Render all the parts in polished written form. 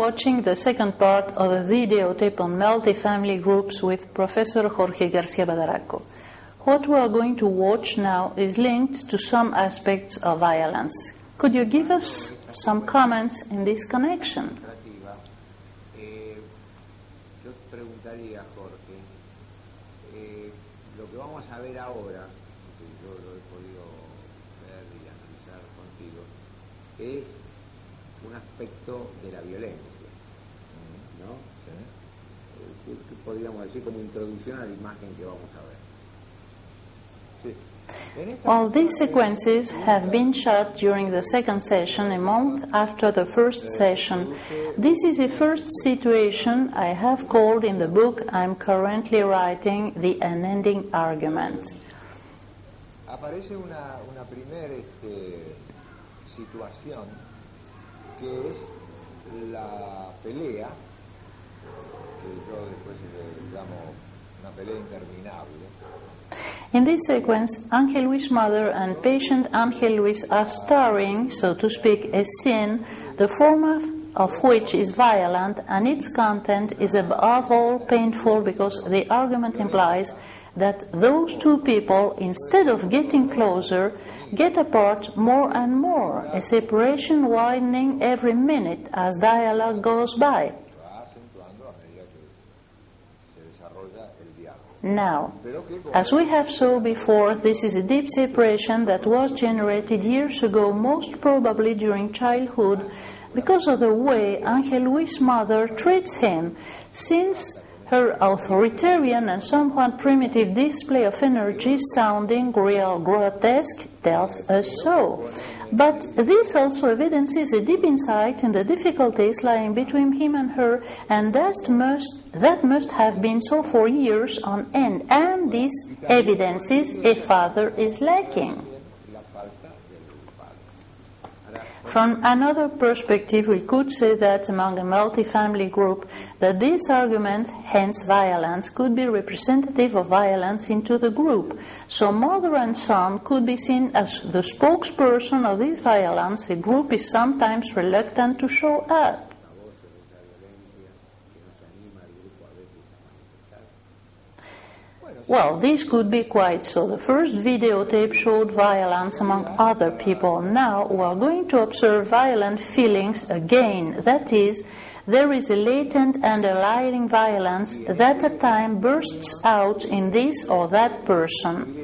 watching the second part of the videotape on multifamily groups with Professor Jorge Garcia Badaraco. What we are going to watch now is linked to some aspects of violence. Could you give us some comments in this connection? Yo preguntaría, Jorge, lo que vamos a ver ahora, que yo lo he podido ver y analizar contigo, es un aspecto de la violencia, ¿no? ¿Qué podríamos decir como introducción a la imagen que vamos a ver? Sí. Well, these sequences have been shot during the second session, a month after the first session. This is a first situation I have called in the book I'm currently writing, The Unending Argument. Aparece una primera situación que es la pelea, que yo después le llamo una pelea interminable. In this sequence, Ángel Luis' mother and patient Ángel Luis are starring, so to speak, a scene, the form of which is violent, and its content is above all painful because the argument implies that those two people, instead of getting closer, get apart more and more, a separation widening every minute as dialogue goes by. Now, as we have saw before, this is a deep separation that was generated years ago, most probably during childhood, because of the way Ángel Luis' mother treats him, since her authoritarian and somewhat primitive display of energy, sounding real grotesque, tells us so. But this also evidences a deep insight in the difficulties lying between him and her, and that must have been so for years on end. And this evidences a father is lacking. From another perspective, we could say that among a multifamily group, that this argument, hence violence, could be representative of violence into the group. So mother and son could be seen as the spokesperson of this violence a group is sometimes reluctant to show up. Well, this could be quite so. The first videotape showed violence among other people. Now we are going to observe violent feelings again. That is, there is a latent underlying violence that at times bursts out in this or that person.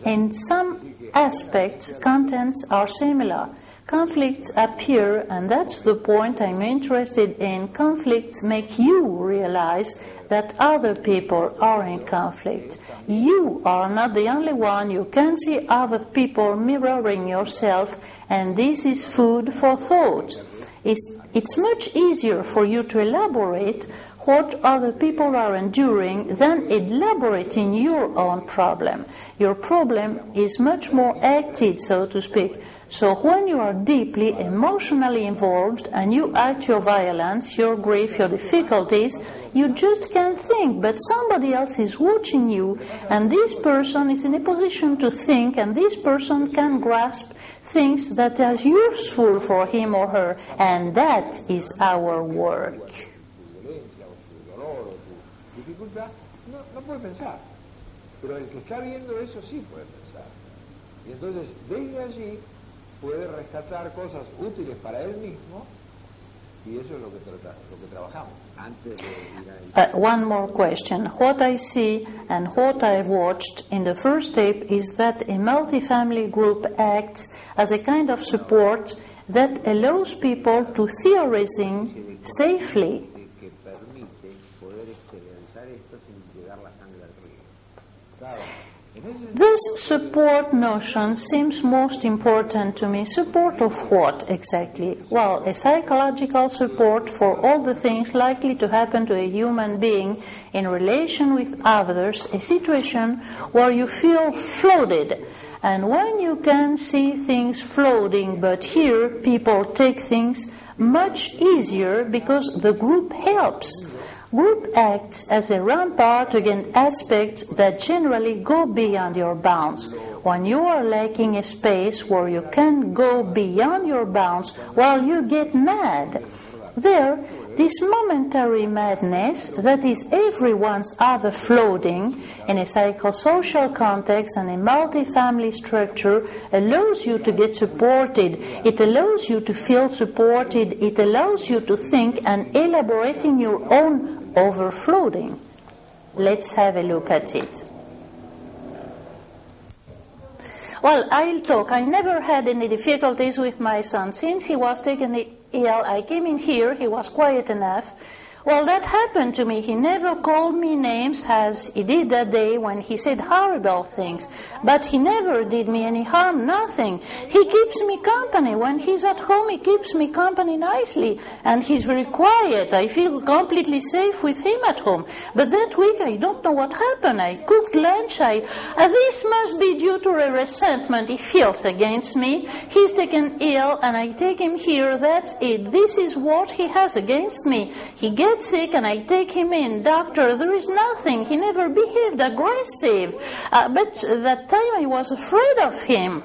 In some aspects, contents are similar. Conflicts appear, and that's the point I'm interested in. Conflicts make you realize that other people are in conflict. You are not the only one. You can see other people mirroring yourself, and this is food for thought. It's much easier for you to elaborate what other people are enduring than elaborating your own problem. Your problem is much more acted, so to speak. So when you are deeply emotionally involved and you act your violence, your grief, your difficulties, you just can't think, but somebody else is watching you, and this person is in a position to think, and this person can grasp things that are useful for him or her, and that is our work. No puede pensar, pero el que está viendo eso sí puede pensar. Y entonces, desde allí, puede rescatar cosas útiles para él mismo, y eso es lo que trabajamos. One more question. What I see and what I've watched in the first tape is that a multifamily group acts as a kind of support that allows people to theorizing safely. This support notion seems most important to me. Support of what exactly? Well, a psychological support for all the things likely to happen to a human being in relation with others, a situation where you feel floated. And when you can see things floating, but here people take things much easier because the group helps. Group acts as a rampart against aspects that generally go beyond your bounds. when you are lacking a space where you can go beyond your bounds, well, you get mad. There, this momentary madness that is everyone's overfloating in a psychosocial context and a multifamily structure allows you to get supported. It allows you to feel supported. It allows you to think and elaborating your own overfloating. Let's have a look at it. Well, I'll talk. I never had any difficulties with my son. Since he was taken ill, I came in here. He was quiet enough. Well, that happened to me. He never called me names as he did that day when he said horrible things. But he never did me any harm, nothing. He keeps me company. When he's at home, he keeps me company nicely. And he's very quiet. I feel completely safe with him at home. But that week, I don't know what happened. I cooked lunch. This must be due to a resentment he feels against me. He's taken ill, and I take him here. That's it. This is what he has against me. He gets sick and I take him in. Doctor, there is nothing. He never behaved aggressive. But that time I was afraid of him.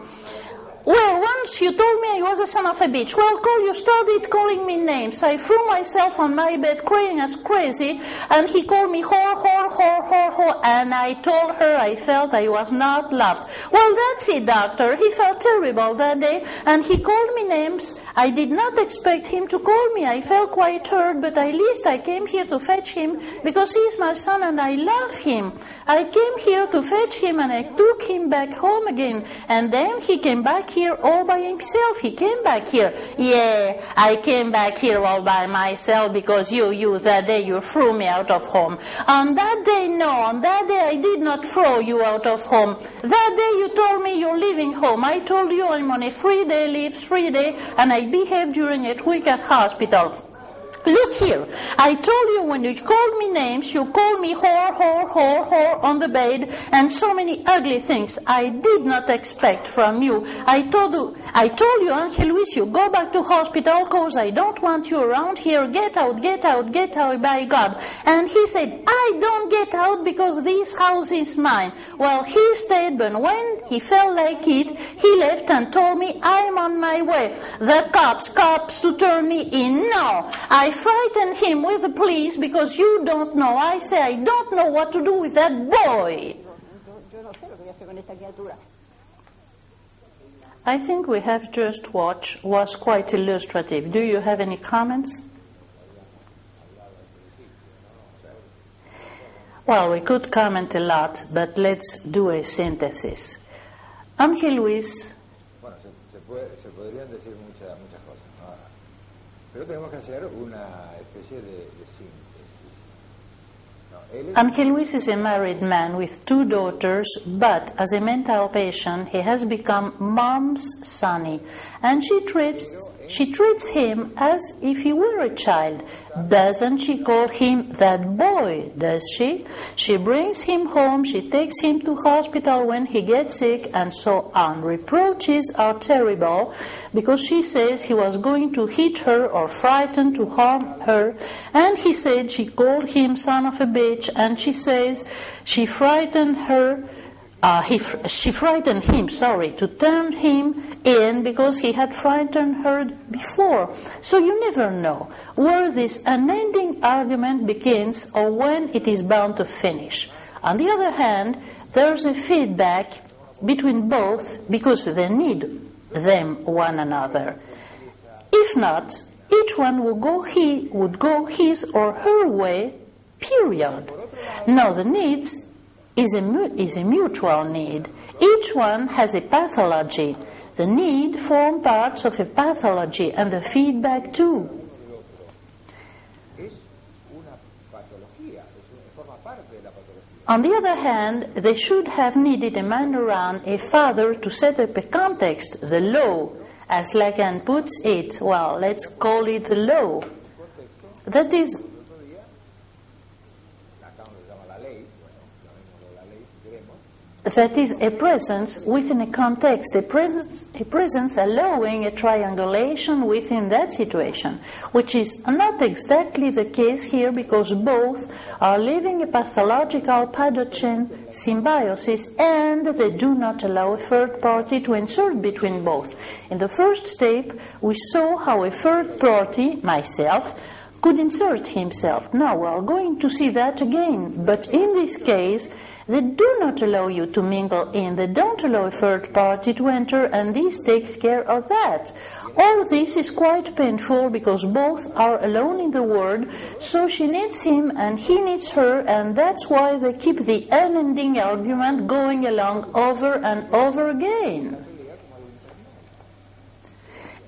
Well, once you told me I was a son of a bitch. Well, you started calling me names. I threw myself on my bed crying as crazy, and he called me whore, and I told her I felt I was not loved. Well, that's it, doctor. He felt terrible that day, and he called me names. I did not expect him to call me. I felt quite hurt, but at least I came here to fetch him because he's my son and I love him. I came here to fetch him and I took him back home again, and then he came back here all by himself. He came back here. Yeah, I came back here all by myself because you that day you threw me out of home. On that day, no, on that day I did not throw you out of home. That day you told me you're leaving home. I told you I'm on a 3-day leave, 3 days, and I behaved during a week at hospital. Look here, I told you when you called me names, you called me whore on the bed, and so many ugly things I did not expect from you. I told you, Angel Luis, you go back to hospital because I don't want you around here. Get out, by God. And he said, I don't get out because this house is mine. Well, he stayed, but when he felt like it, he left and told me I'm on my way. The cops to turn me in. No, I frightened him with the police because you don't know. I say I don't know what to do with that boy. I think we have just watched was quite illustrative. Do you have any comments? Well, we could comment a lot, but let's do a synthesis. Ángel Luis. Bueno, se podrían decir muchas cosas, ¿no? Pero tenemos que hacer una especie de síntesis. No, Ángel Luis is a married man with 2 daughters, but as a mental patient, he has become mom's sonny, and she treats him as if he were a child. Doesn't she call him that boy, does she? She brings him home, she takes him to hospital when he gets sick, and so on. Reproaches are terrible because she says he was going to hit her or frighten to harm her, and he said she called him son of a bitch, and she says she frightened her. She frightened him, to turn him in because he had frightened her before. So you never know where this unending argument begins or when it is bound to finish. On the other hand, there's a feedback between both because they need one another. If not, each one would go his or her way, period. No, the needs is a mutual need. Each one has a pathology. The need form parts of a pathology and the feedback too. On the other hand, they should have needed a man around, a father, to set up a context, the law, as Lacan puts it. Well, let's call it the law. That is That is a presence within a context, a presence allowing a triangulation within that situation, which is not exactly the case here because both are living a pathological pathogen symbiosis and they do not allow a third party to insert between both. In the first step, we saw how a third party, myself, could insert himself. Now we are going to see that again, but in this case, they do not allow you to mingle in, they don't allow a third party to enter, and this takes care of that. All this is quite painful because both are alone in the world, so she needs him and he needs her, and that's why they keep the unending argument going along over and over again.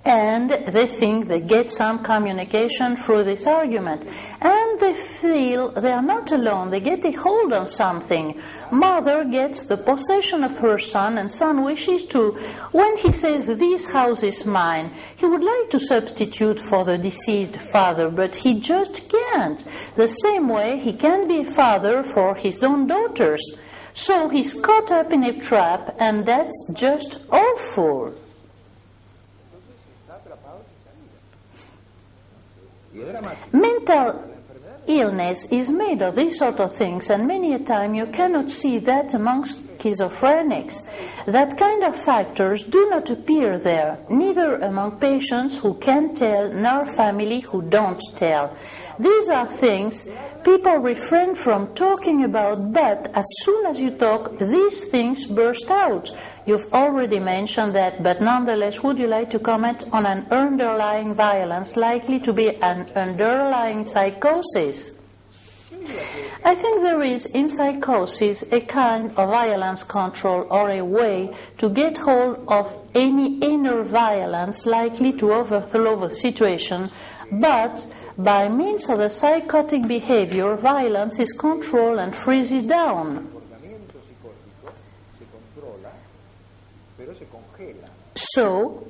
And they think they get some communication through this argument. And they feel they are not alone. They get a hold on something. Mother gets the possession of her son, and son wishes to. When he says, "This house is mine," he would like to substitute for the deceased father, but he just can't. The same way he can't be a father for his own daughters. So he's caught up in a trap, and that's just awful. Mental illness is made of these sort of things, and many a time you cannot see that amongst schizophrenics. That kind of factors do not appear there, neither among patients who can tell, nor family who don't tell. These are things people refrain from talking about, but as soon as you talk, these things burst out. You've already mentioned that, but nonetheless, would you like to comment on an underlying violence likely to be an underlying psychosis? I think there is in psychosis a kind of violence control or a way to get hold of any inner violence likely to overthrow the situation, but by means of the psychotic behavior, violence is controlled and freezes down. So,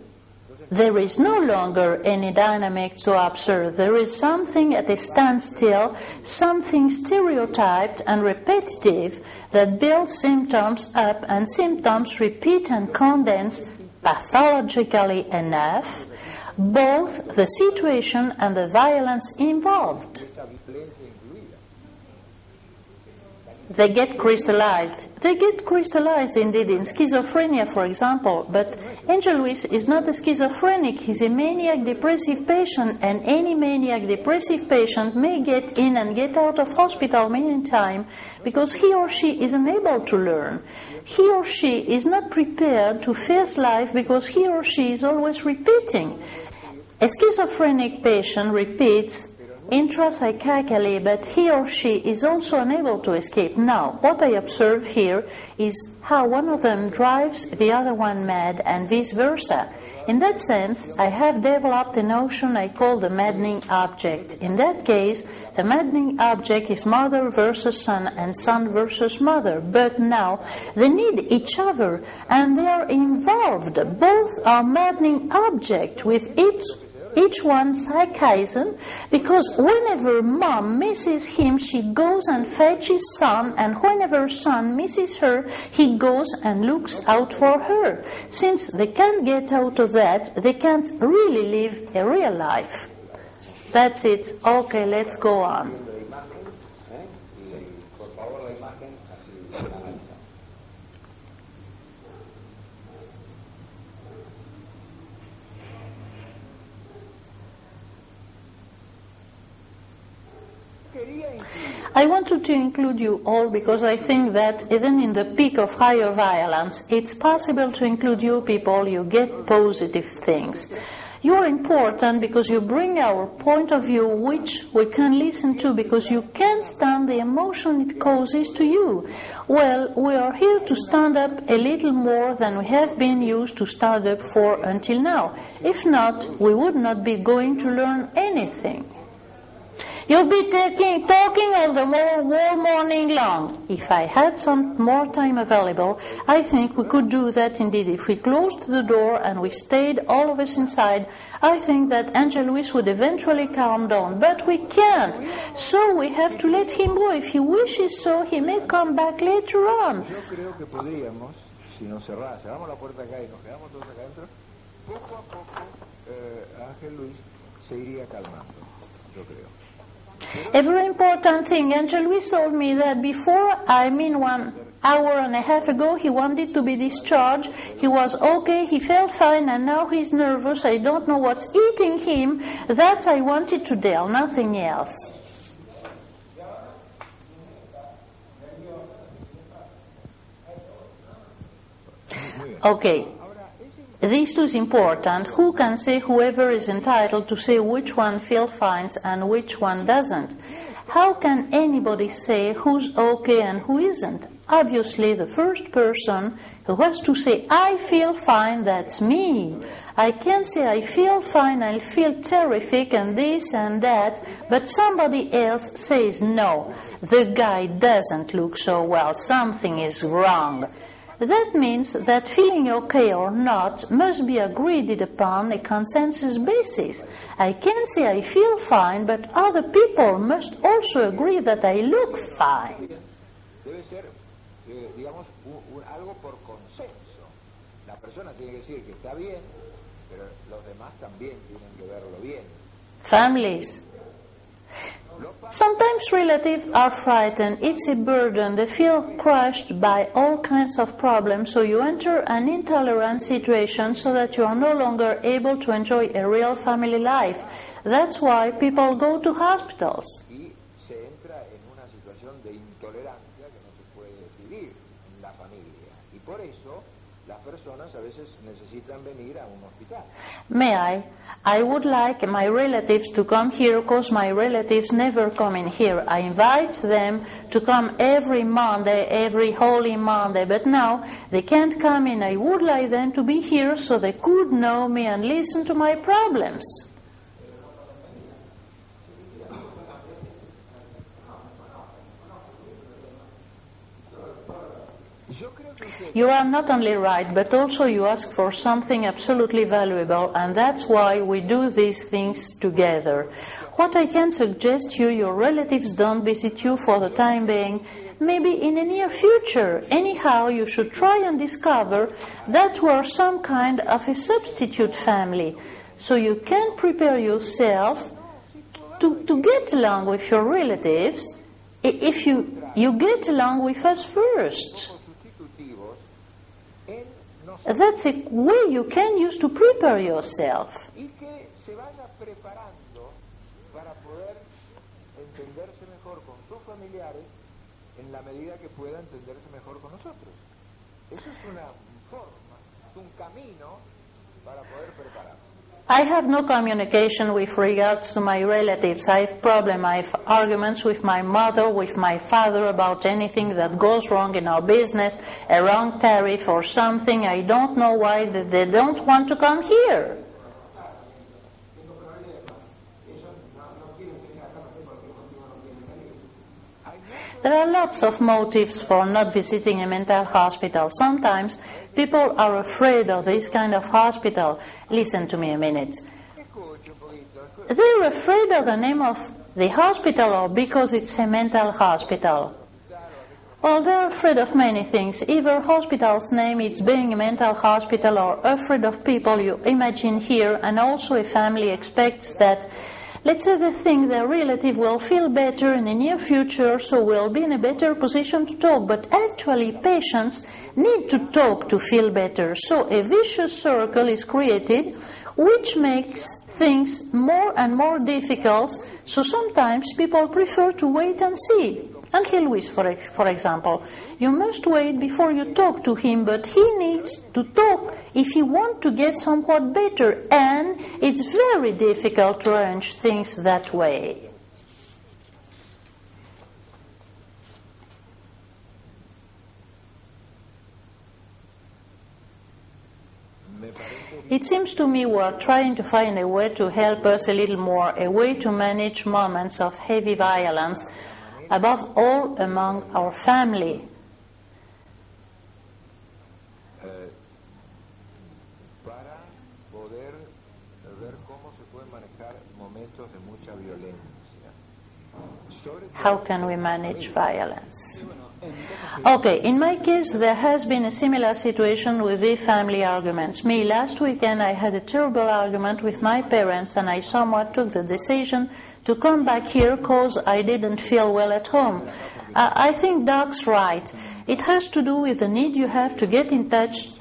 there is no longer any dynamic to observe. There is something at a standstill, something stereotyped and repetitive that builds symptoms up, and symptoms repeat and condense pathologically enough both the situation and the violence involved. They get crystallized. They get crystallized indeed in schizophrenia, for example, but Angel Luis is not a schizophrenic. He's a maniac depressive patient, and any maniac depressive patient may get in and get out of hospital many times because he or she is unable to learn. He or she is not prepared to face life because he or she is always repeating. A schizophrenic patient repeats intrapsychically, but he or she is also unable to escape. Now, what I observe here is how one of them drives the other one mad and vice versa. In that sense, I have developed a notion I call the maddening object. In that case, the maddening object is mother versus son and son versus mother. But now, they need each other and they are involved. Both are maddening object with each one psychism, because whenever mom misses him, she goes and fetches son, and whenever son misses her, he goes and looks out for her. Since they can't get out of that, they can't really live a real life. That's it. Okay, let's go on. I wanted to include you all because I think that even in the peak of higher violence, it's possible to include you people. You get positive things. You're important because you bring our point of view, which we can listen to because you can't stand the emotion it causes to you. Well, we are here to stand up a little more than we have been used to stand up for until now. If not, we would not be going to learn anything. You'll be talking all the whole morning long. If I had some more time available, I think we could do that indeed. If we closed the door and we stayed all of us inside, I think that Angel Luis would eventually calm down. But we can't. So we have to let him go. If he wishes so, he may come back later on. Yo creo que podríamos, si nos cerramos la puerta acá y nos quedamos todos acá adentro, poco a poco Ángel Luis se iría calmando, yo creo. A very important thing, Angel Luis told me that before, 1 hour and a half ago, he wanted to be discharged. He was okay, he felt fine, and now he's nervous. I don't know what's eating him. That I wanted to tell, nothing else. Okay. These two is important. Who can say whoever is entitled to say which one feels fine and which one doesn't? How can anybody say who's okay and who isn't? Obviously, the first person who has to say, I feel fine, that's me. I can't say I feel fine, I feel terrific and this and that, but somebody else says, no, the guy doesn't look so well, something is wrong. That means that feeling okay or not must be agreed upon a consensus basis. I can say I feel fine, but other people must also agree that I look fine. Debe ser, digamos, algo por consenso. La persona tiene que decir que está bien, pero los demás también tienen que verlo bien. Families. Sometimes relatives are frightened. It's a burden. They feel crushed by all kinds of problems, so you enter an intolerant situation so that you are no longer able to enjoy a real family life. That's why people go to hospitals. Y se entra en una situación de intolerancia que no se puede vivir en la familia. Y por eso las personas a veces necesitan venir a un hospital. May I would like my relatives to come here because my relatives never come in here. I invite them to come every Monday, every Holy Monday, but now they can't come in. I would like them to be here so they could know me and listen to my problems. You are not only right, but also you ask for something absolutely valuable, and that's why we do these things together. What I can suggest you, your relatives don't visit you for the time being, maybe in the near future. Anyhow, you should try and discover that you are some kind of a substitute family, so you can prepare yourself to get along with your relatives if you get along with us first. That's a way you can use to prepare yourself. Y que se vaya preparando para poder entenderse mejor con sus familiares en la medida que pueda entenderse mejor con nosotros. Eso es una forma, es un camino para poder prepararse. I have no communication with regards to my relatives. I have problems, I have arguments with my mother, with my father about anything that goes wrong in our business, a wrong tariff or something. I don't know why they don't want to come here. There are lots of motives for not visiting a mental hospital. Sometimes people are afraid of this kind of hospital. Listen to me a minute. They're afraid of the name of the hospital or because it's a mental hospital. Well, they're afraid of many things. Either hospital's name is being a mental hospital or afraid of people you imagine here, and also a family expects that, let's say they think their relative will feel better in the near future, so will be in a better position to talk. But actually, patients need to talk to feel better. So a vicious circle is created, which makes things more and more difficult. So sometimes people prefer to wait and see. Angel Luis, for example, you must wait before you talk to him, but he needs to talk if he wants to get somewhat better, and it's very difficult to arrange things that way. It seems to me we are trying to find a way to help us a little more, a way to manage moments of heavy violence, above all among our family. Para poder ver cómo se pueden manejar momentos de mucha violencia. How can we manage violence? Okay, in my case, there has been a similar situation with the family arguments. Last weekend I had a terrible argument with my parents, and I somewhat took the decision to come back here because I didn't feel well at home. I think Doc's right. It has to do with the need you have to get in touch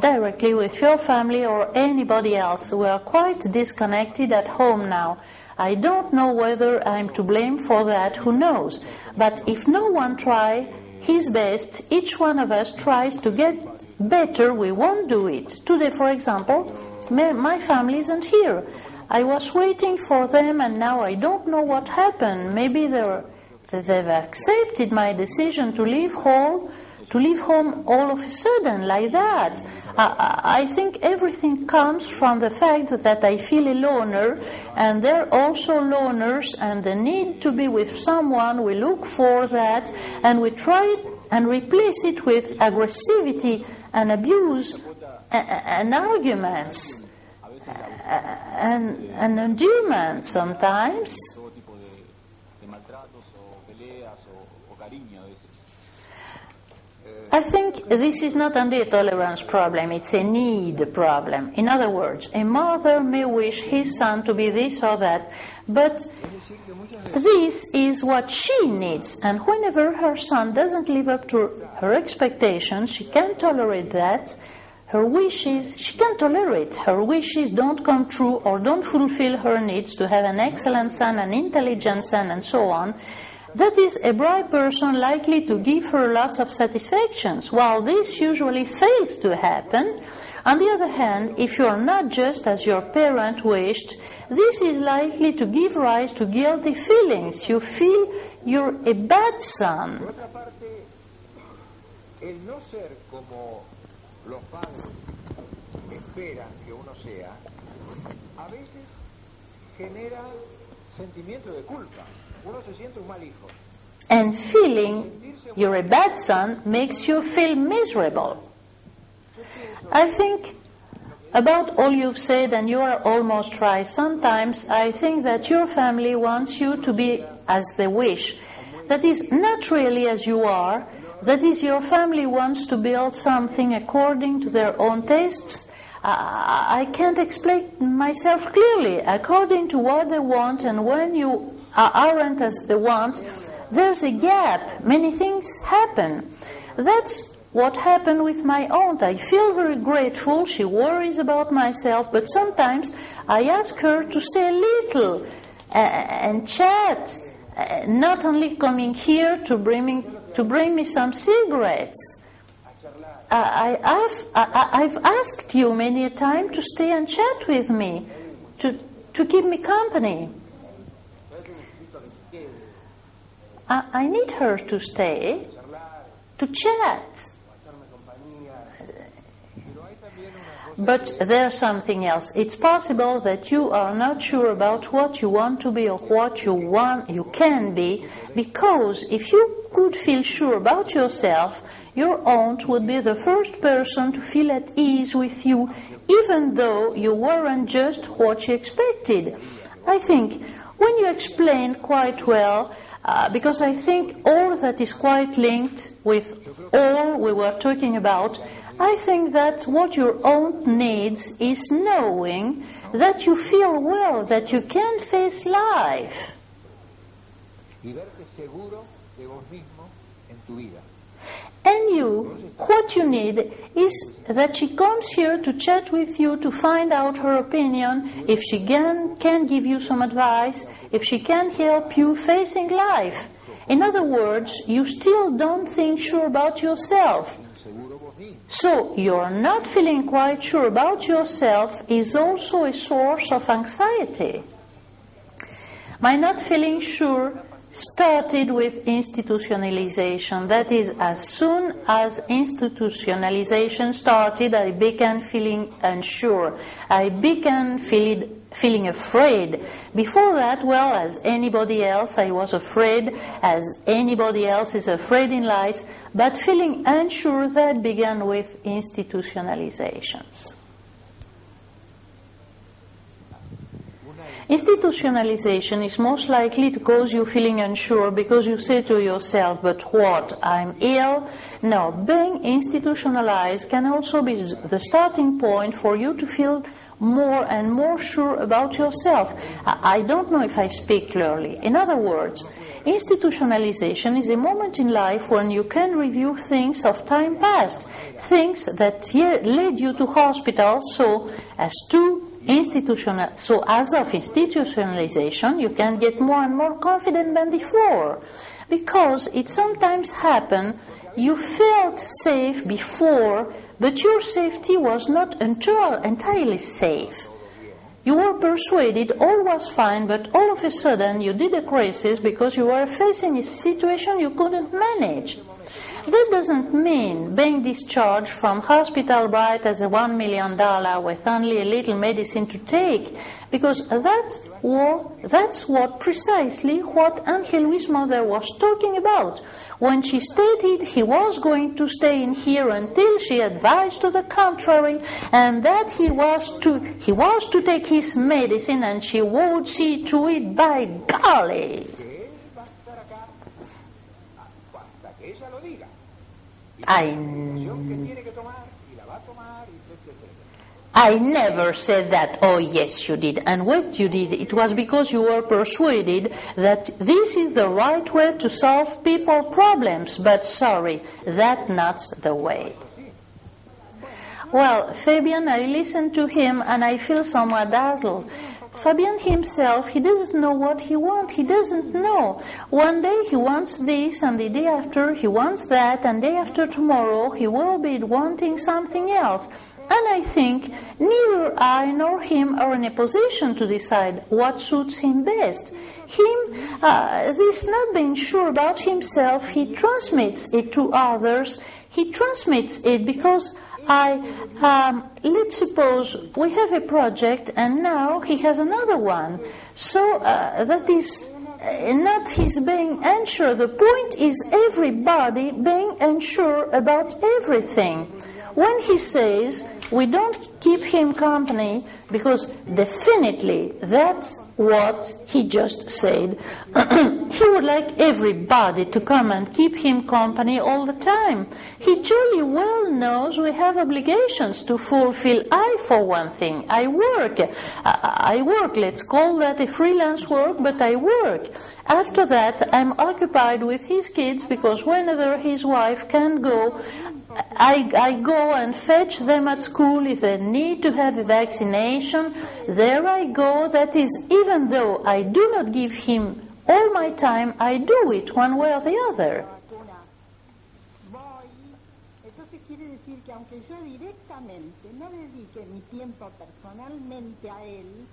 directly with your family or anybody else. We are quite disconnected at home now. I don't know whether I'm to blame for that, who knows. But if no one tries his best, each one of us tries to get better, we won't do it. Today, for example, my family isn't here. I was waiting for them, and now I don't know what happened. Maybe they've accepted my decision to leave home all of a sudden, like that. I think everything comes from the fact that I feel a loner, and they're also loners, and the need to be with someone, we look for that, and we try and replace it with aggressivity and abuse and arguments and endearment sometimes. I think this is not only a tolerance problem, it's a need problem. In other words, a mother may wish his son to be this or that, but this is what she needs, and whenever her son doesn't live up to her expectations, she can't tolerate that. Her wishes, she can't tolerate. Her wishes don't come true or don't fulfill her needs to have an excellent son, an intelligent son, and so on. That is a bright person likely to give her lots of satisfactions. While this usually fails to happen, on the other hand, if you are not just as your parent wished, this is likely to give rise to guilty feelings. You feel you're a bad son. Por otra parte, el no ser como los padres esperan que uno sea, a veces genera sentimiento de culpa. Uno se siente un mal hijo. And feeling you're a bad son makes you feel miserable. I think about all you've said, and you are almost right. Sometimes I think that your family wants you to be as they wish. That is not really as you are. That is, your family wants to build something according to their own tastes. I can't explain myself clearly. According to what they want, and when you aren't as they want, there's a gap. Many things happen. That's what happened with my aunt. I feel very grateful. She worries about myself, but sometimes I ask her to say a little and chat, not only coming here to bring me some cigarettes. I've asked you many a time to stay and chat with me, to keep me company. I need her to stay, to chat. But there's something else. It's possible that you are not sure about what you want to be or what you can be, because if you could feel sure about yourself, your aunt would be the first person to feel at ease with you, even though you weren't just what she expected. I think when you explained quite well, because I think all that is quite linked with all we were talking about, I think that what your aunt needs is knowing that you feel well, that you can face life. And you, what you need is that she comes here to chat with you, to find out her opinion, if she can give you some advice, if she can help you facing life. In other words, you still don't think sure about yourself. So you're not feeling quite sure about yourself is also a source of anxiety. My not feeling sure started with institutionalization. That is, as soon as institutionalization started, I began feeling unsure. I began feeling afraid. Before that, well, as anybody else, I was afraid, as anybody else is afraid in life, but feeling unsure, that began with institutionalizations. Institutionalization is most likely to cause you feeling unsure because you say to yourself, but what, I'm ill? No, being institutionalized can also be the starting point for you to feel more and more sure about yourself. I don't know if I speak clearly. In other words, institutionalization is a moment in life when you can review things of time past, things that led you to hospital, so as of institutionalization, you can get more and more confident than before. Because it sometimes happened, you felt safe before, but your safety was not entirely safe. You were persuaded all was fine, but all of a sudden you did a crisis because you were facing a situation you couldn't manage. That doesn't mean being discharged from hospital bright as a $1 million with only a little medicine to take, because that's precisely what Angel Luis' mother was talking about when she stated he was going to stay in here until she advised to the contrary, and that he was to take his medicine and she would see to it, by golly. I never said that. Oh, yes, you did. And what you did, it was because you were persuaded that this is the right way to solve people problems. But sorry, that's not the way. Well, Fabian, I listen to him and I feel somewhat dazzled. Fabian himself, he doesn't know what he wants. He doesn't know. One day he wants this, and the day after he wants that, and day after tomorrow he will be wanting something else. And I think neither I nor him are in a position to decide what suits him best. This not being sure about himself, he transmits it to others. He transmits it because let's suppose we have a project and now he has another one. So that is not his being unsure. The point is everybody being unsure about everything. When he says we don't keep him company, because definitely that's what he just said, he would like everybody to come and keep him company all the time. He jolly well knows we have obligations to fulfill. I, for one thing, I work, let's call that a freelance work, but I work. After that, I'm occupied with his kids, because whenever his wife can go, I go and fetch them at school. If they need to have a vaccination, there I go. That is, even though I do not give him all my time, I do it one way or the other. Entonces quiere decir que aunque yo directamente no dedique mi tiempo personalmente a él,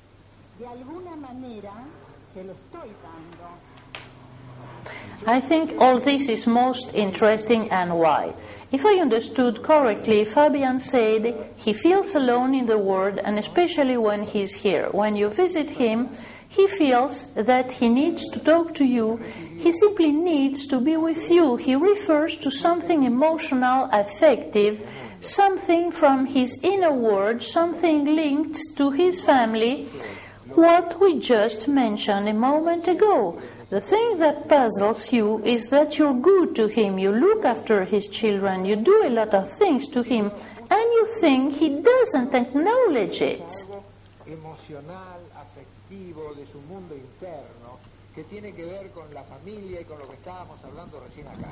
de alguna manera se lo estoy dando. I think all this is most interesting, and why? If I understood correctly, Fabian said he feels alone in the world, and especially when he's here. When you visit him, he feels that he needs to talk to you. He simply needs to be with you. He refers to something emotional, affective, something from his inner world, something linked to his family, what we just mentioned a moment ago. The thing that puzzles you is that you're good to him, you look after his children, you do a lot of things to him, and you think he doesn't acknowledge it. Emocional, afectivo de su mundo interno, que tiene que ver con la familia y con lo que estábamos hablando recién acá.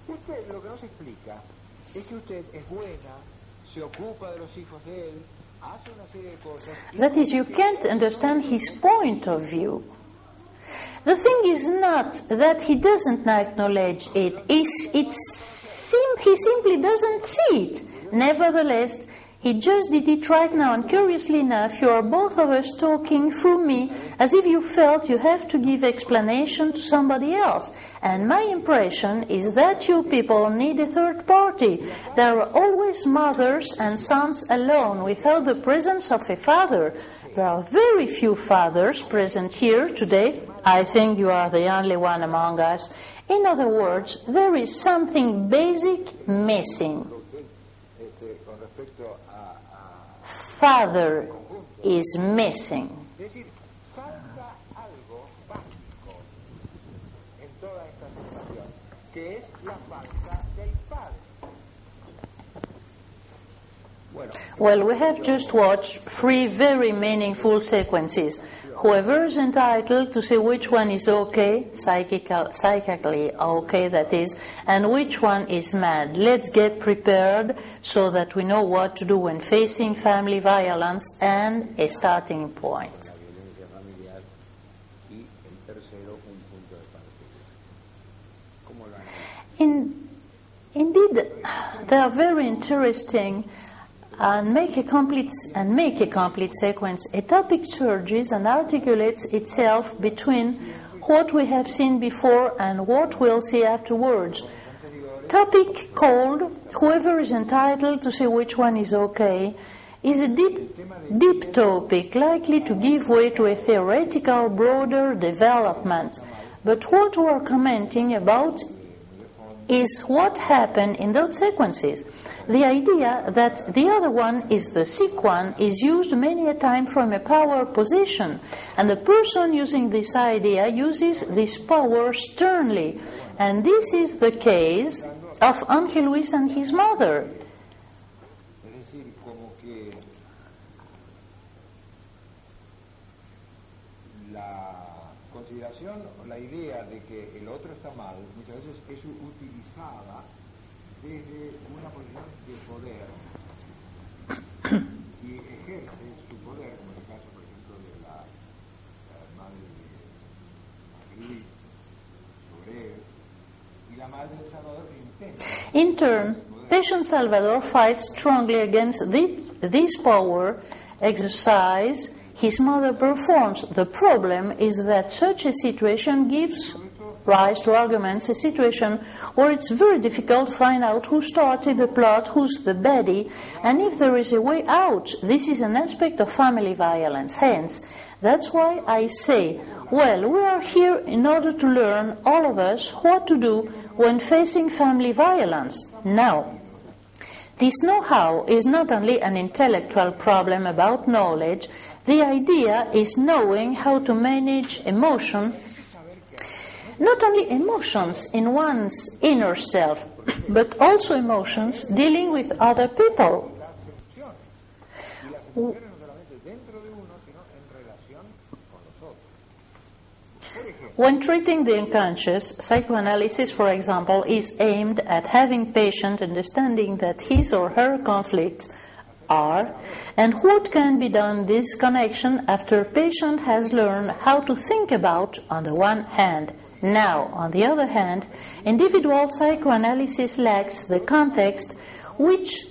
Usted lo que nos explica es que usted es buena, se ocupa de los hijos de él, hace una serie de cosas. That is, you can't understand his point of view. The thing is not that he doesn't acknowledge it. He simply doesn't see it. Nevertheless, He just did it right now, and curiously enough, you are both of us talking through me as if you felt you have to give explanation to somebody else. And my impression is that you people need a third party. There are always mothers and sons alone without the presence of a father. There are very few fathers present here today. I think you are the only one among us. In other words, there is something basic missing. Father is missing. Es decir, falta algo básico en toda esta situación, que es la falta del padre. Well, we have just watched 3 very meaningful sequences. Whoever is entitled to say which one is okay, psychically okay that is, and which one is mad. Let's get prepared so that we know what to do when facing family violence and a starting point. Indeed, they are very interesting. And make a complete sequence. A topic surges and articulates itself between what we have seen before and what we'll see afterwards. Topic called "Whoever is entitled to say which one is okay" is a deep topic, likely to give way to a theoretical, broader development. But what we are commenting about is what happened in those sequences. The idea that the other one is the sick one is used many a time from a power position, and the person using this idea uses this power sternly. And this is the case of Uncle Luis and his mother. Es decir, como que la consideración o la idea de que el otro está mal muchas veces es utilizada desde una posición de poder y ejerce su poder, como en el caso, por ejemplo, de la madre de Luis sobre él, y la madre de Salvador intenta. In turn, patient Salvador fights strongly against this power exercise his mother performs. The problem is that such a situation gives rise to arguments, a situation where it's very difficult to find out who started the plot, who's the baddie, and if there is a way out. This is an aspect of family violence. Hence, that's why I say, well, we are here in order to learn, all of us, what to do when facing family violence. Now, this know-how is not only an intellectual problem about knowledge. The idea is knowing how to manage emotion, not only emotions in one's inner self, but also emotions dealing with other people. When treating the unconscious, psychoanalysis, for example, is aimed at having patient understanding that his or her conflicts are, and what can be done in this connection after patient has learned how to think about, on the one hand. Now, on the other hand, individual psychoanalysis lacks the context which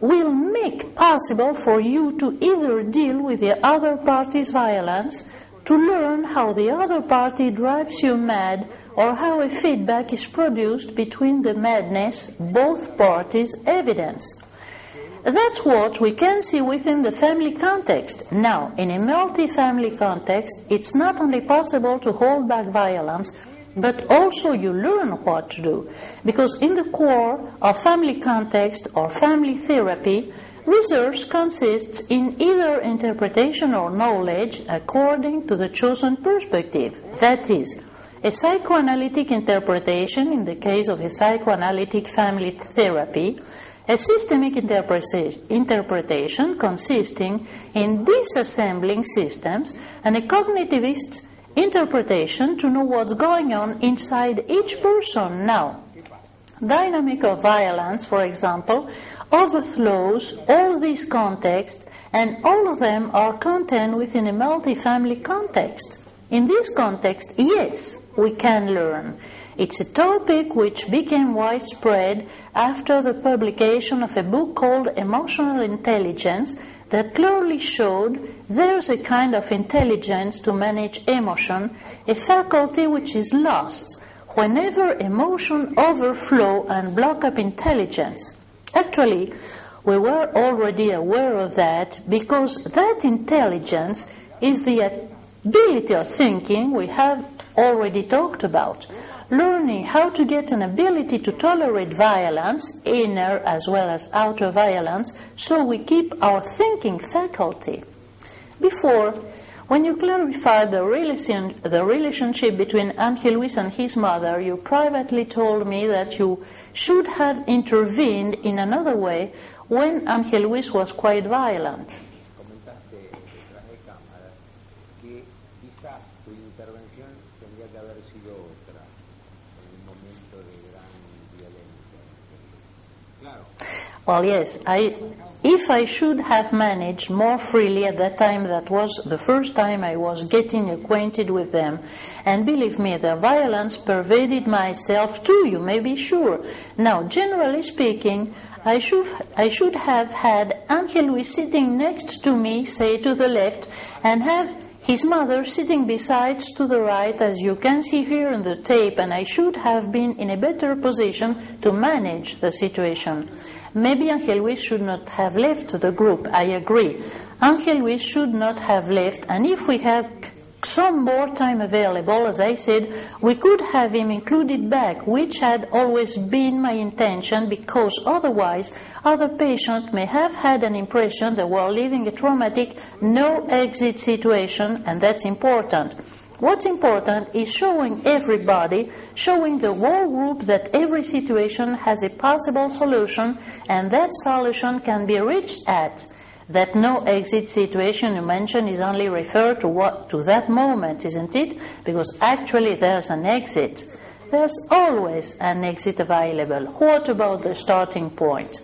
will make possible for you to either deal with the other party's violence, to learn how the other party drives you mad, or how a feedback is produced between the madness both parties evidence. That's what we can see within the family context. Now, in a multi-family context, it's not only possible to hold back violence, but also you learn what to do. Because in the core of family context or family therapy, research consists in either interpretation or knowledge according to the chosen perspective. That is, a psychoanalytic interpretation in the case of a psychoanalytic family therapy, a systemic interpretation consisting in disassembling systems, and a cognitivist interpretation to know what's going on inside each person. Now, dynamic of violence, for example, overflows all these contexts, and all of them are contained within a multi-family context. In this context, yes, we can learn. It's a topic which became widespread after the publication of a book called Emotional Intelligence that clearly showed there's a kind of intelligence to manage emotion, a faculty which is lost whenever emotion overflow and block up intelligence. Actually, we were already aware of that because that intelligence is the ability of thinking we have already talked about. Learning how to get an ability to tolerate violence, inner as well as outer violence, so we keep our thinking faculty. Before, when you clarified the relationship between Ángel Luis and his mother, you privately told me that you should have intervened in another way when Ángel Luis was quite violent. Comentaste detrás de cámara que quizás tu intervención tendría que haber sido otra en un momento de gran violencia. Claro. Well, yes, if I should have managed more freely at that time, that was the first time I was getting acquainted with them. And believe me, the violence pervaded myself too, you may be sure. Now, generally speaking, I should have had Ángel Luis sitting next to me, say to the left, and have his mother sitting besides to the right, as you can see here in the tape, and I should have been in a better position to manage the situation. Maybe Ángel Luis should not have left the group, I agree. Ángel Luis should not have left, and if we had some more time available, as I said, we could have him included back, which had always been my intention, because otherwise other patients may have had an impression that we're living a traumatic no-exit situation, and that's important. What's important is showing everybody, showing the whole group that every situation has a possible solution, and that solution can be reached at. That no-exit situation you mentioned is only referred to that moment, isn't it? Because actually there's an exit. There's always an exit available. What about the starting point?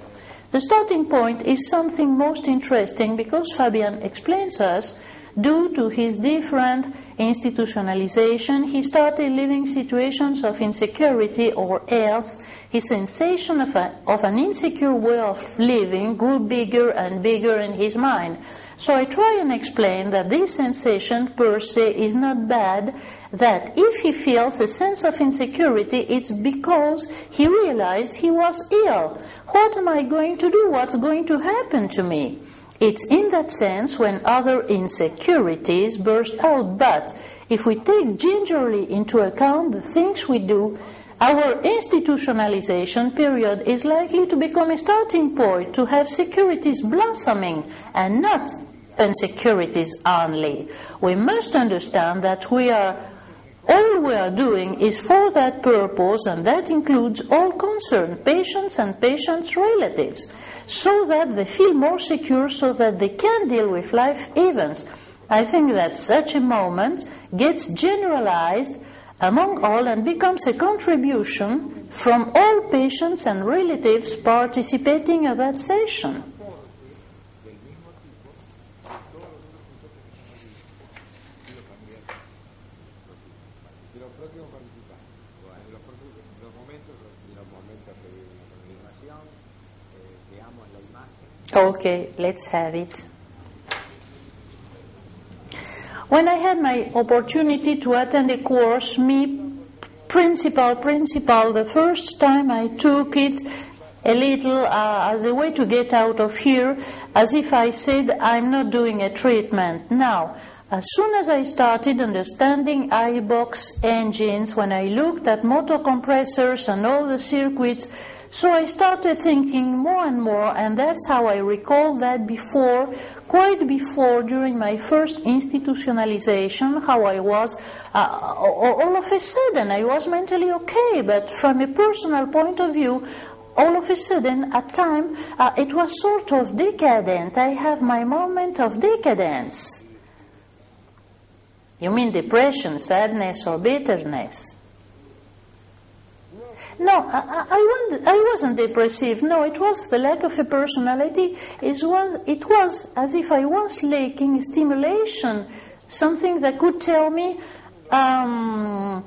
The starting point is something most interesting because Fabian explains us, due to his different institutionalization, he started living situations of insecurity, or else his sensation of an insecure way of living grew bigger and bigger in his mind. So I try and explain that this sensation per se is not bad, that if he feels a sense of insecurity, it's because he realized he was ill. What am I going to do? What's going to happen to me? It's in that sense when other insecurities burst out, but if we take gingerly into account the things we do, our institutionalization period is likely to become a starting point to have securities blossoming and not insecurities only. We must understand that all we are doing is for that purpose, and that includes all concerned, patients and patients' relatives, so that they feel more secure, so that they can deal with life events. I think that such a moment gets generalized among all and becomes a contribution from all patients and relatives participating in that session. Okay, let's have it. When I had my opportunity to attend a course, principal, the first time I took it a little as a way to get out of here, as if I said, I'm not doing a treatment. Now, as soon as I started understanding iBox engines, when I looked at motor compressors and all the circuits, so I started thinking more and more, and that's how I recall that quite before, during my first institutionalization, how I was, all of a sudden, I was mentally okay, but from a personal point of view, all of a sudden, at time, it was sort of decadent. I have my moment of decadence. You mean depression, sadness, or bitterness? No, I wasn't depressive. No, it was the lack of a personality. It was as if I was lacking stimulation, something that could tell me, Juan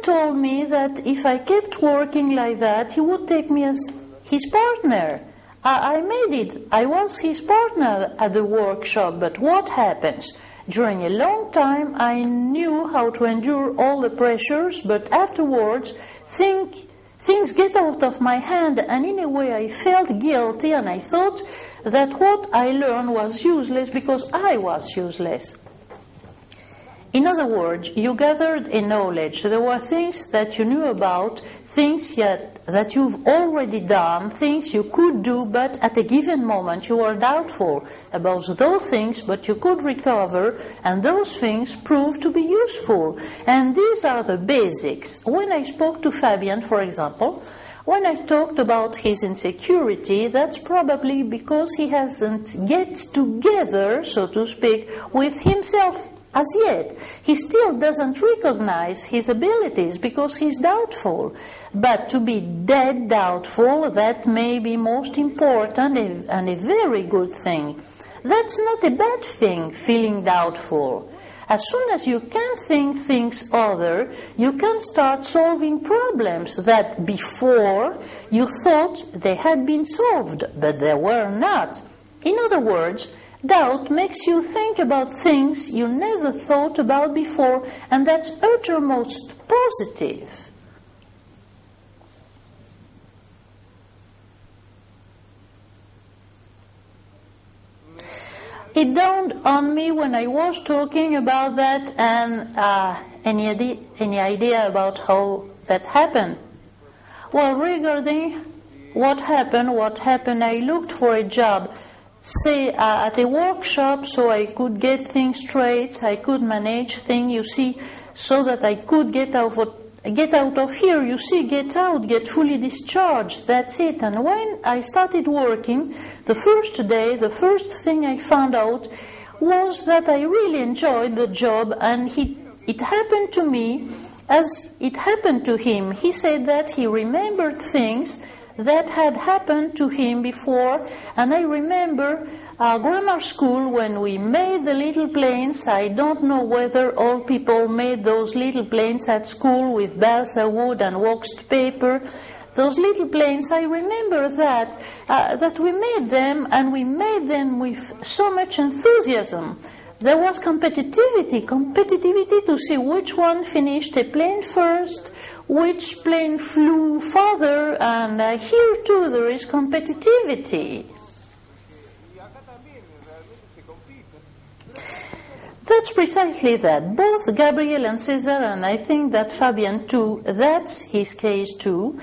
told me that if I kept working like that, he would take me as his partner. I made it. I was his partner at the workshop, but what happens? During a long time, I knew how to endure all the pressures, but afterwards, things get out of my hand, and in a way I felt guilty, and I thought that what I learned was useless because I was useless. In other words, you gathered a knowledge. There were things that you knew about, things that you've already done, things you could do, but at a given moment you were doubtful about those things, but you could recover, and those things proved to be useful. And these are the basics. When I spoke to Fabian, for example, when I talked about his insecurity, that's probably because he hasn't get together, so to speak, with himself as yet. He still doesn't recognize his abilities because he's doubtful. But to be dead doubtful, that may be most important and a very good thing. That's not a bad thing, feeling doubtful. As soon as you can think things other, you can start solving problems that before you thought they had been solved, but they were not. In other words, doubt makes you think about things you never thought about before, and that's uttermost positive. It dawned on me when I was talking about that, and any idea about how that happened? Well, regarding what happened, I looked for a job, say at a workshop, so I could get things straight, I could manage things, you see, so that I could get out of here, you see, get out, get fully discharged, that's it. And when I started working, the first day, the first thing I found out was that I really enjoyed the job, and it happened to me as it happened to him. He said that he remembered things that had happened to him before, and I remember grammar school when we made the little planes. I don't know whether all people made those little planes at school with balsa wood and waxed paper. Those little planes, I remember that we made them, and we made them with so much enthusiasm. There was competitivity to see which one finished a plane first, which plane flew farther, and here too there is competitivity. That's precisely that. Both Gabriel and Cesar, and I think that Fabian too, that's his case too,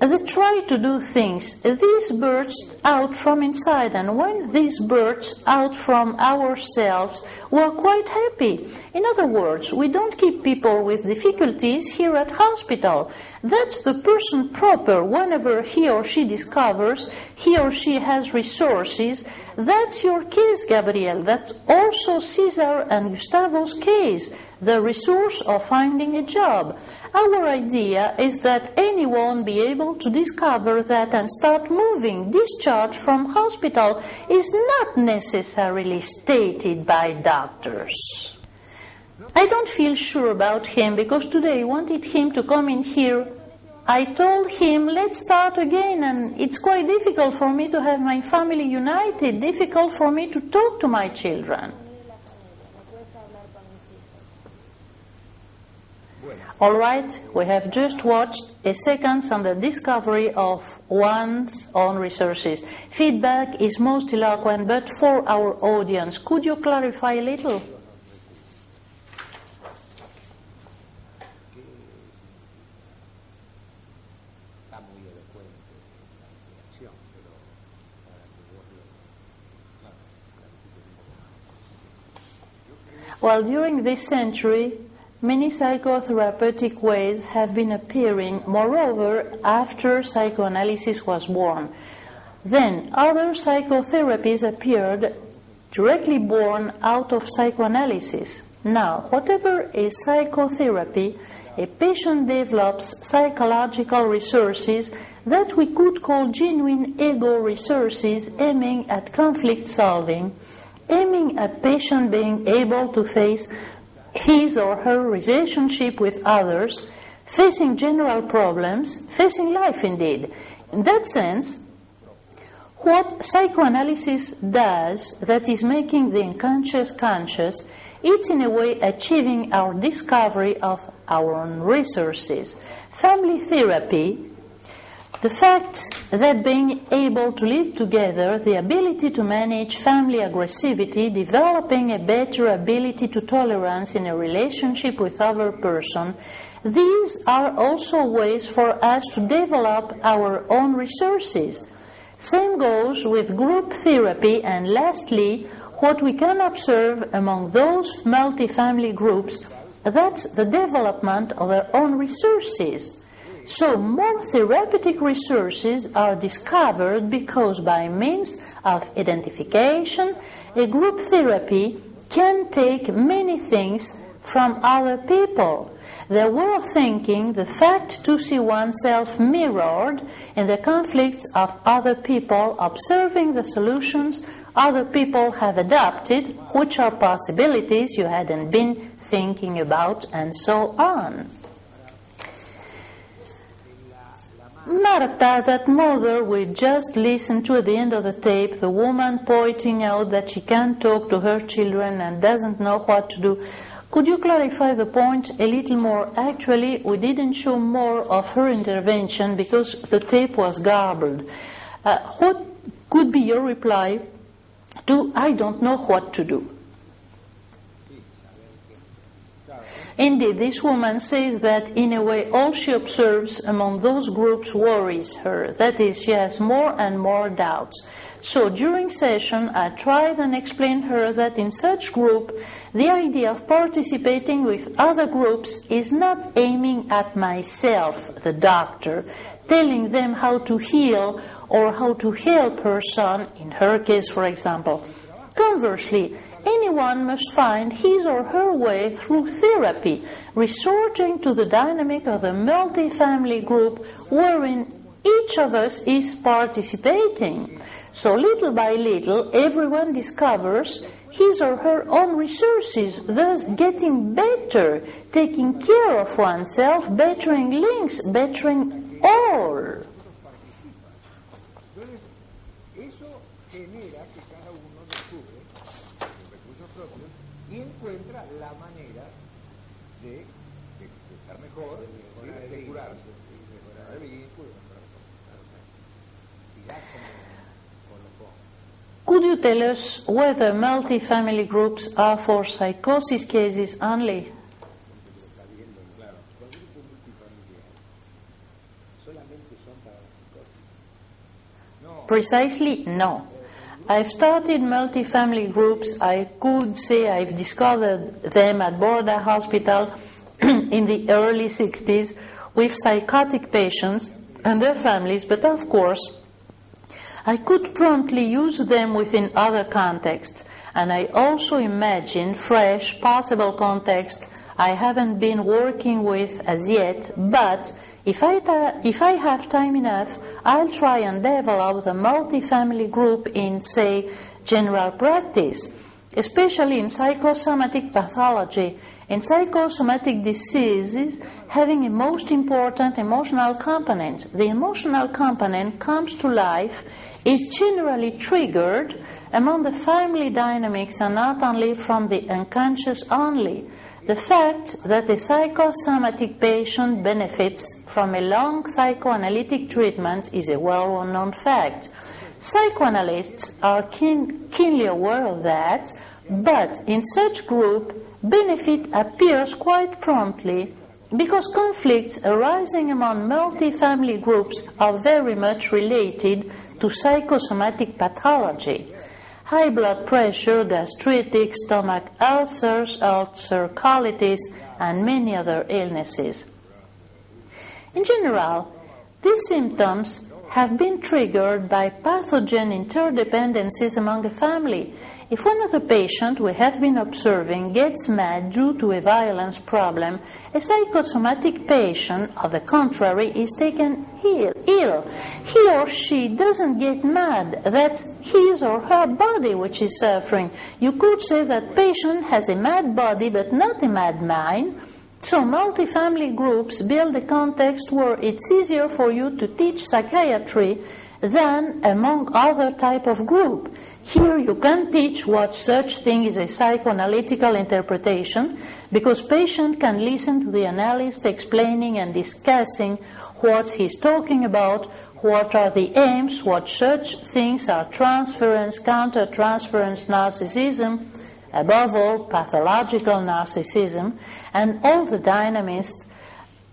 they try to do things. These burst out from inside, and when these burst out from ourselves, we're quite happy. In other words, we don't keep people with difficulties here at hospital. That's the person proper whenever he or she discovers he or she has resources. That's your case, Gabriel. That's also Cesar and Gustavo's case, the resource of finding a job. Our idea is that anyone be able to discover that and start moving. Discharge from hospital is not necessarily stated by doctors. I don't feel sure about him because today I wanted him to come in here. I told him, let's start again, and it's quite difficult for me to have my family united, difficult for me to talk to my children. All right, we have just watched a sequence on the discovery of one's own resources. Feedback is most eloquent, but for our audience, could you clarify a little? Well, during this century, many psychotherapeutic ways have been appearing, moreover, after psychoanalysis was born. Then other psychotherapies appeared, directly born out of psychoanalysis. Now, whatever is psychotherapy, a patient develops psychological resources that we could call genuine ego resources, aiming at conflict solving, aiming at patient being able to face his or her relationship with others, facing general problems, facing life indeed. In that sense, what psychoanalysis does, that is making the unconscious conscious, it's in a way achieving our discovery of our own resources. Family therapy, the fact that being able to live together, the ability to manage family aggressivity, developing a better ability to tolerance in a relationship with other person, these are also ways for us to develop our own resources. Same goes with group therapy, and lastly, what we can observe among those multifamily groups, that's the development of their own resources. So more therapeutic resources are discovered because by means of identification, a group therapy can take many things from other people. They were thinking the fact to see oneself mirrored in the conflicts of other people, observing the solutions other people have adopted, which are possibilities you hadn't been thinking about, and so on. Marta, that mother we just listened to at the end of the tape, the woman pointing out that she can't talk to her children and doesn't know what to do. Could you clarify the point a little more? Actually, we didn't show more of her intervention because the tape was garbled. What could be your reply to "I don't know what to do"? Indeed, this woman says that in a way all she observes among those groups worries her. That is, she has more and more doubts. So during session, I tried and explained her that in such group, the idea of participating with other groups is not aiming at myself, the doctor, telling them how to heal or how to help her son, in her case, for example. Conversely, anyone must find his or her way through therapy, resorting to the dynamic of the multifamily group wherein each of us is participating. So little by little, everyone discovers his or her own resources, thus getting better, taking care of oneself, bettering links, bettering all. Could you tell us whether multifamily groups are for psychosis cases only? Precisely, no. I've started multifamily groups. I could say I've discovered them at Borda Hospital in the early 60s with psychotic patients and their families, but of course, I could promptly use them within other contexts, and I also imagine fresh, possible contexts I haven't been working with as yet, but if I have time enough, I'll try and develop the multifamily group in, say, general practice, especially in psychosomatic pathology. In psychosomatic diseases, having a most important emotional component. The emotional component comes to life, is generally triggered among the family dynamics and not only from the unconscious only. The fact that a psychosomatic patient benefits from a long psychoanalytic treatment is a well-known fact. Psychoanalysts are keenly aware of that, but in such group, benefit appears quite promptly because conflicts arising among multifamily groups are very much related to psychosomatic pathology. High blood pressure, gastritis, stomach ulcers, ulcer colitis, and many other illnesses. In general, these symptoms have been triggered by pathogen interdependencies among a family. If one of the patients we have been observing gets mad due to a violence problem, a psychosomatic patient, on the contrary, is taken ill. he or she doesn't get mad. That's his or her body which is suffering. You could say that patient has a mad body but not a mad mind. So multifamily groups build a context where it's easier for you to teach psychiatry than among other type of group. Here you can teach what such thing is a psychoanalytical interpretation, because patient can listen to the analyst explaining and discussing what he's talking about, what are the aims, what such things are transference, counter-transference, narcissism, above all pathological narcissism, and all the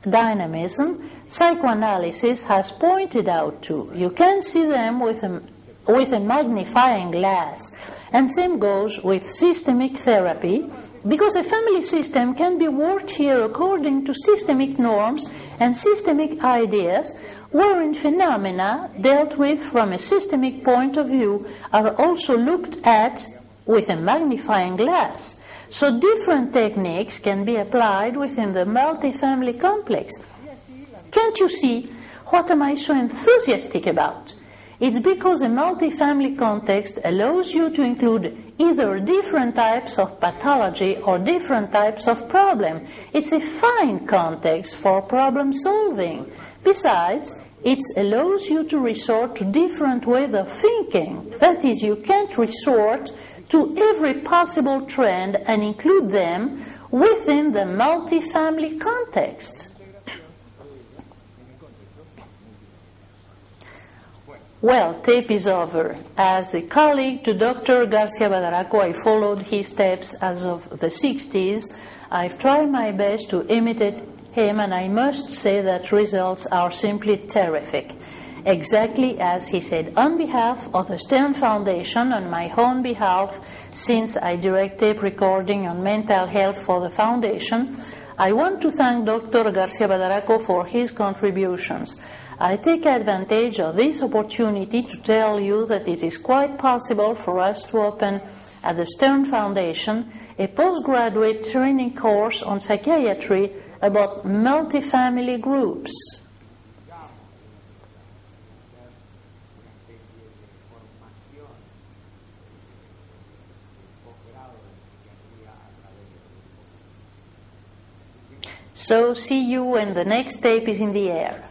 dynamism psychoanalysis has pointed out to. You can see them with a magnifying glass. And same goes with systemic therapy, because a family system can be worked here according to systemic norms and systemic ideas, wherein phenomena dealt with from a systemic point of view are also looked at with a magnifying glass. So different techniques can be applied within the multifamily complex. Can't you see what am I so enthusiastic about? It's because a multifamily context allows you to include either different types of pathology or different types of problem. It's a fine context for problem solving. Besides, it allows you to resort to different ways of thinking. That is, you can't resort to every possible trend and include them within the multifamily context. Well, tape is over. As a colleague to Dr. Garcia Badaraco, I followed his steps as of the 60s. I've tried my best to imitate him, and I must say that results are simply terrific. Exactly as he said, on behalf of the Stern Foundation, on my own behalf, since I direct tape recording on mental health for the Foundation, I want to thank Dr. Garcia Badaraco for his contributions. I take advantage of this opportunity to tell you that it is quite possible for us to open at the Stern Foundation a postgraduate training course on psychiatry about multifamily groups. So see you when the next tape is in the air.